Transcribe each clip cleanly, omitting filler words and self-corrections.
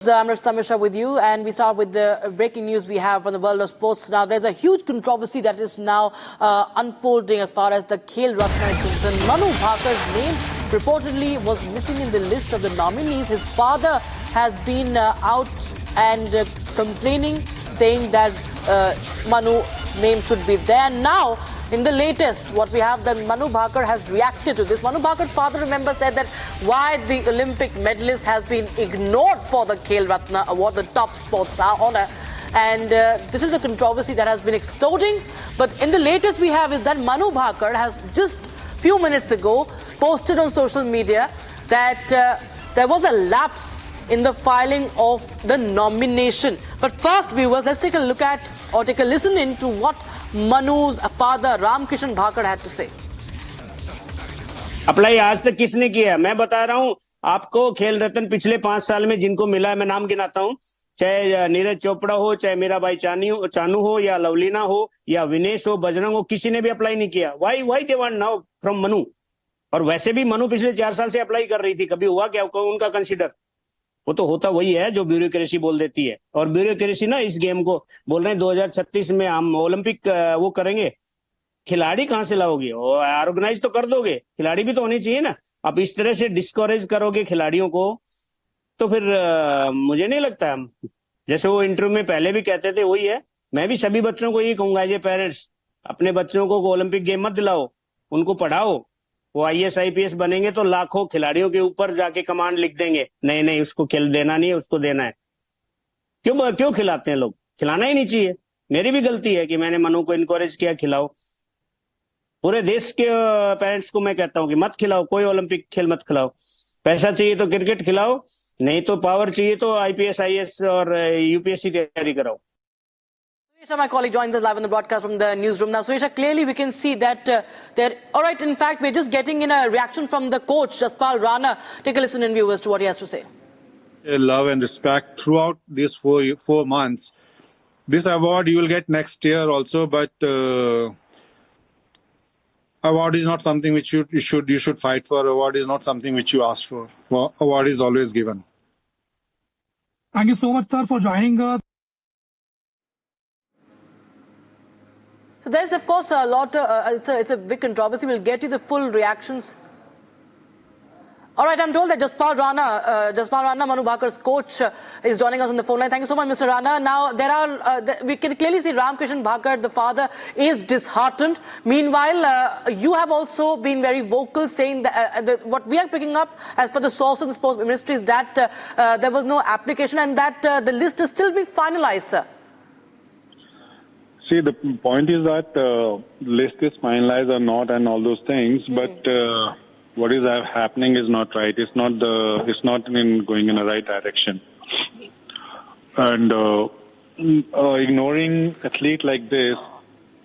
I'm Rishta Mishra with you, and we start with the breaking news we have from the world of sports. Now, there's a huge controversy that is now unfolding as far as the Khel Ratna is concerned. Manu Bhakar's name reportedly was missing in the list of the nominees. His father has been out and complaining, saying that Manu's name should be there. Now, in the latest, what we have, that Manu Bhakar has reacted to this. Manu Bhakar's father, remember, said that why the Olympic medalist has been ignored for the Khel Ratna award, the top sports honor. And this is a controversy that has been exploding. But in the latest we have is that Manu Bhakar has just a few minutes ago posted on social media that there was a lapse in the filing of the nomination. But first, viewers, let's take a look at or take a listen into what Manu's father Ramkishan Bhakar had to say. Apply आज तक किसने किया? मैं बता रहा हूँ आपको, खेल रत्न पिछले 5 साल में जिनको मिला है, मैं नाम गिनाता हूँ, चाहे नीरज चोपड़ा हो, चाहे मीराबाई चानू हो, या लवलीना हो, या विनेश हो, बजरंग हो, किसी ने भी अप्लाई नहीं किया. Why they want now from Manu? और वैसे भी मनु पिछले 4 साल से अप्लाई कर रही थी, कभी हुआ क्या उनका कंसिडर? वो तो होता वही है जो ब्यूरोक्रेसी बोल देती है. और ब्यूरोक्रेसी ना इस गेम को बोल रहे हैं 2036 में हम ओलंपिक वो करेंगे. खिलाड़ी कहां से लाओगे? ऑर्गेनाइज तो कर दोगे, खिलाड़ी भी तो होने चाहिए ना. आप इस तरह से डिस्करेज करोगे खिलाड़ियों को तो फिर मुझे नहीं लगता. जैसे वो इंटरव्यू में पहले भी कहते थे वही है. मैं भी सभी बच्चों को यही कहूंगा, ये पेरेंट्स अपने बच्चों को ओलंपिक गेम मत दिलाओ, उनको पढ़ाओ. वो IAS IPS बनेंगे तो लाखों खिलाड़ियों के ऊपर जाके कमांड लिख देंगे, नहीं उसको खेल देना नहीं है, उसको देना है. क्यों खिलाते हैं लोग? खिलाना ही नहीं चाहिए. मेरी भी गलती है कि मैंने मनु को इनकरेज किया, खिलाओ. पूरे देश के पेरेंट्स को मैं कहता हूं कि मत खिलाओ, कोई ओलंपिक खेल मत खिलाओ. पैसा चाहिए तो क्रिकेट खिलाओ, नहीं तो पावर चाहिए तो IPS IAS और UPSC तैयारी कराओ. Suresha, my colleague, joins us live on the broadcast from the newsroom. Now, Suresha, clearly we can see that all right, in fact, we're just getting in a reaction from the coach, Jaspal Rana. Take a listen in, viewers, to what he has to say. Love and respect throughout these 4 months. This award you will get next year also, but award is not something which you should fight for. Award is not something which you ask for. Award is always given. Thank you so much, sir, for joining us. So there's, of course, a lot. It's a big controversy. We'll get you the full reactions. All right, I'm told that Jaspal Rana, Manu Bhakar's coach, is joining us on the phone line. Thank you so much, Mr. Rana. Now, we can clearly see Ramkishan Bhakar, the father, is disheartened. Meanwhile, you have also been very vocal, saying that what we are picking up, as per the source in the Sports Ministry, is that there was no application and that the list is still being finalized, sir. See, the point is that list is finalized or not and all those things, but what is happening is not right. It's not going in the right direction. And ignoring athlete like this,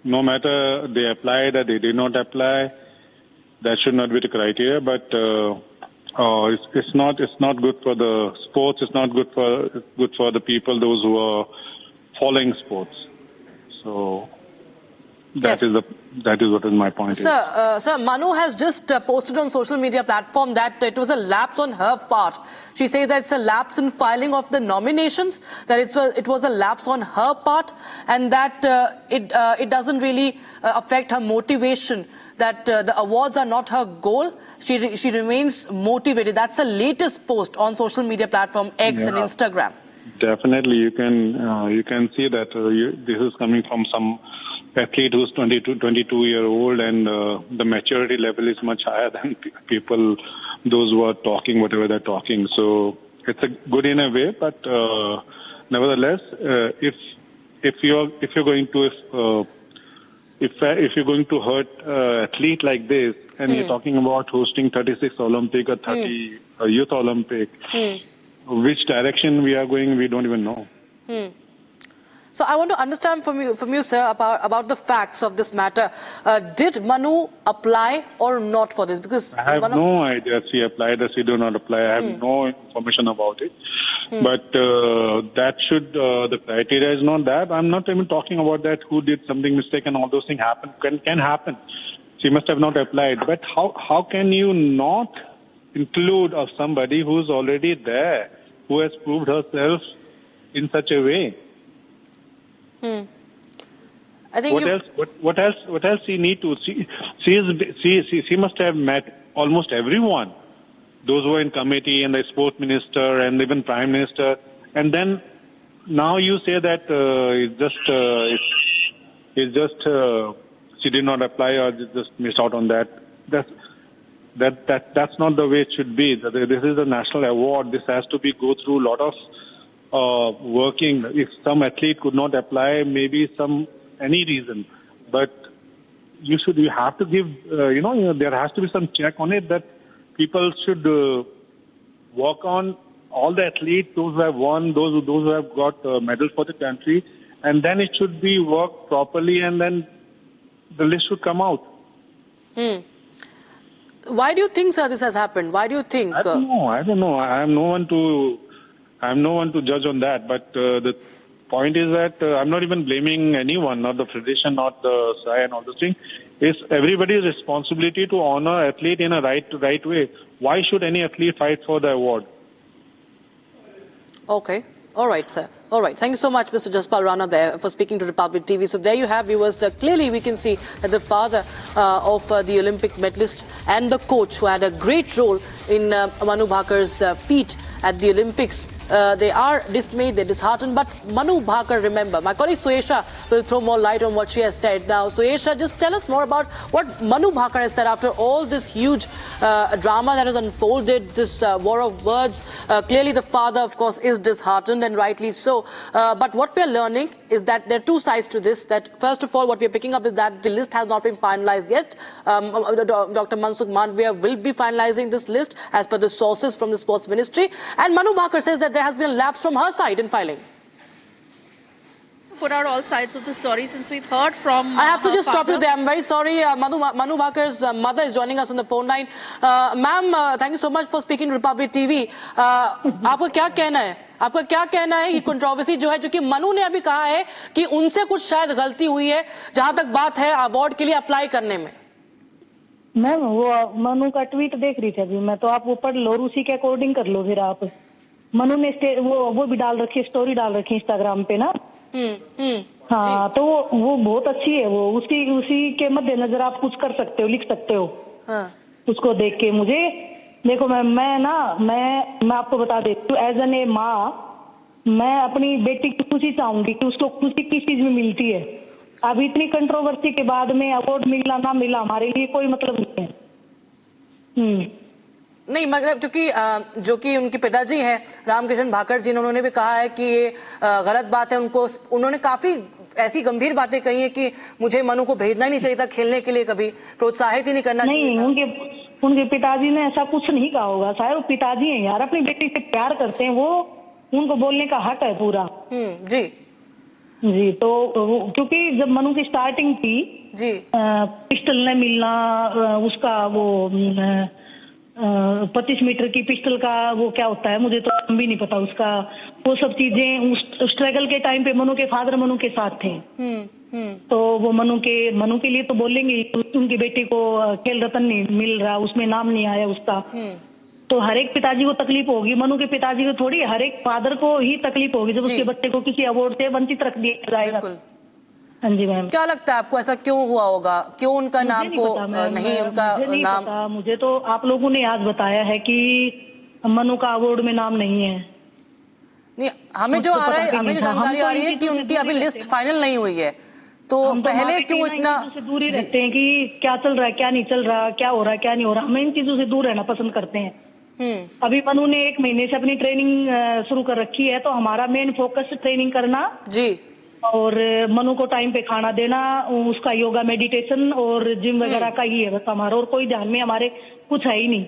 no matter they applied or they did not apply, that should not be the criteria. But it's not good for the sports. It's not good for the people, those who are following sports. So that is what is my point. Sir, Manu has just posted on social media platform that it was a lapse on her part. She says that it's a lapse in filing of the nominations, that it was a lapse on her part, and that it doesn't really affect her motivation, that the awards are not her goal. She remains motivated. That's the latest post on social media platform X and Instagram. Definitely, you can see that this is coming from some athlete who's 22-year-old, and the maturity level is much higher than people, those who are talking whatever they're talking. So it's a good in a way, but nevertheless, if you're going to hurt athlete like this, and you're talking about hosting 36 Olympic or 30 Youth Olympic. Which direction we are going, we don't even know. So I want to understand from you, sir, about the facts of this matter. Did Manu apply or not for this? Because I have no idea if she applied or she did not apply. I have no information about it. But the criteria is not that. I'm not even talking about that, who did something mistake and all those things can happen. She must have not applied. But how can you not include of somebody who's already there? who has proved herself in such a way. I think What else she need to? She must have met almost everyone, those who were in committee and the sports minister and even prime minister, and then now you say that it's just she did not apply or just missed out on that. That's not the way it should be. This is a national award. This has to be go through a lot of working. If some athlete could not apply, maybe any reason, but you have to give. There has to be some check on it that people should work on all the athletes, those who have won, those who have got medals for the country, and then it should be worked properly, and then the list should come out. Why do you think, sir, this has happened? Why do you think? I don't know. I am no one to judge on that. But the point is that I'm not even blaming anyone, not the federation, not the SAI and all those things. It's everybody's responsibility to honor athlete in a right way. Why should any athlete fight for the award? Okay. All right, sir. All right. Thank you so much, Mr. Jaspal Rana, there for speaking to Republic TV. So there you have, viewers. Clearly, we can see that the father of the Olympic medalist and the coach who had a great role in Manu Bhakar's feat at the Olympics, they are dismayed, they're disheartened. But Manu Bhakar, remember, my colleague Suesha will throw more light on what she has said. Now, Suesha, just tell us more about what Manu Bhakar has said after all this huge drama that has unfolded, this war of words. Clearly, the father, of course, is disheartened, and rightly so. But what we're learning is that there are two sides to this. That first of all, what we're picking up is that the list has not been finalized yet. Dr. Mansukh Mandavia will be finalizing this list as per the sources from the Sports Ministry. And Manu Bhakar says that there has been a lapse from her side in filing. Put out all sides of the story since we've heard from I have to just father. stop you there. I'm very sorry. Manu Bhakar's mother is joining us on the phone line. Ma'am, thank you so much for speaking to Republic TV. आपका क्या कहना है? आपका क्या कहना है ये controversy जो है, जो कि मनु ने अभी कहा है कि उनसे कुछ शायद गलती हुई है जहां तक बात है अवार्ड के लिए अप्लाई करने में? मैम, वो मनु का ट्वीट देख रही थी अभी मैं, तो आप वो पढ़ लो और उसी के अकॉर्डिंग कर लो फिर आप। मनु ने वो भी डाल रखी, स्टोरी डाल रखी इंस्टाग्राम पे ना। हाँ, तो वो बहुत अच्छी है। वो उसी के मद्देनजर आप कुछ कर सकते हो, लिख सकते हो। हाँ। उसको देख के मुझे देखो, मैं आपको बता देती हूँ, एज एन ए माँ मैं अपनी बेटी की खुशी चाहूंगी कि उसको खुशी किस चीज में मिलती है। अब इतनी कंट्रोवर्सी के बाद में अवार्ड मिला ना मिला हमारे लिए कोई मतलब नहीं है। नहीं, मतलब क्योंकि जो कि उनके पिताजी हैं रामकिशन भाकर जी, उन्होंने भी कहा है कि ये गलत बात है। उन्होंने काफी ऐसी गंभीर बातें कही है कि मुझे मनु को भेजना ही नहीं चाहिए था खेलने के लिए, कभी प्रोत्साहित ही नहीं करना चाहिए था। उनके पिताजी ने ऐसा कुछ नहीं कहा होगा, शायद वो पिताजी हैं यार, अपनी बेटी से प्यार करते हैं, वो उनको बोलने का हक है पूरा। जी, तो क्योंकि जब मनु की स्टार्टिंग थी जी, पिस्टल ने मिलना, उसका वो 25 मीटर की पिस्टल का वो क्या होता है मुझे तो भी नहीं पता उसका, वो सब चीजें उस स्ट्रगल के टाइम पे मनु के फादर मनु के साथ थे। तो वो मनु के लिए तो बोलेंगे, उनकी बेटी को खेल रत्न नहीं मिल रहा, उसमें नाम नहीं आया उसका, तो हर एक पिताजी को तकलीफ होगी। मनु के पिताजी को थोड़ी, हर एक फादर को ही तकलीफ होगी जब उसके बच्चे को किसी अवार्ड से वंचित रख दिया जाएगा। हाँ जी मैम, क्या लगता है आपको ऐसा क्यों हुआ होगा? क्यों उनका नाम को नहीं, उनका नाम? मुझे तो आप लोगों ने आज बताया है कि मनु का अवार्ड में नाम नहीं है। नहीं, हमें जो जानकारी आ रही है कि उनकी अभी लिस्ट फाइनल नहीं हुई है, तो पहले क्यों इतना दूर ही रहते हैं कि क्या चल रहा है, क्या नहीं चल रहा, क्या हो रहा है, क्या नहीं हो रहा। हम इन चीजों से दूर रहना पसंद करते हैं। अभी मनु ने 1 महीने से अपनी ट्रेनिंग शुरू कर रखी है, तो हमारा मेन फोकस ट्रेनिंग करना जी, और मनु को टाइम पे खाना देना, उसका योगा मेडिटेशन और जिम वगैरह का ही है बस हमारा, और कोई ध्यान में हमारे कुछ है ही नहीं।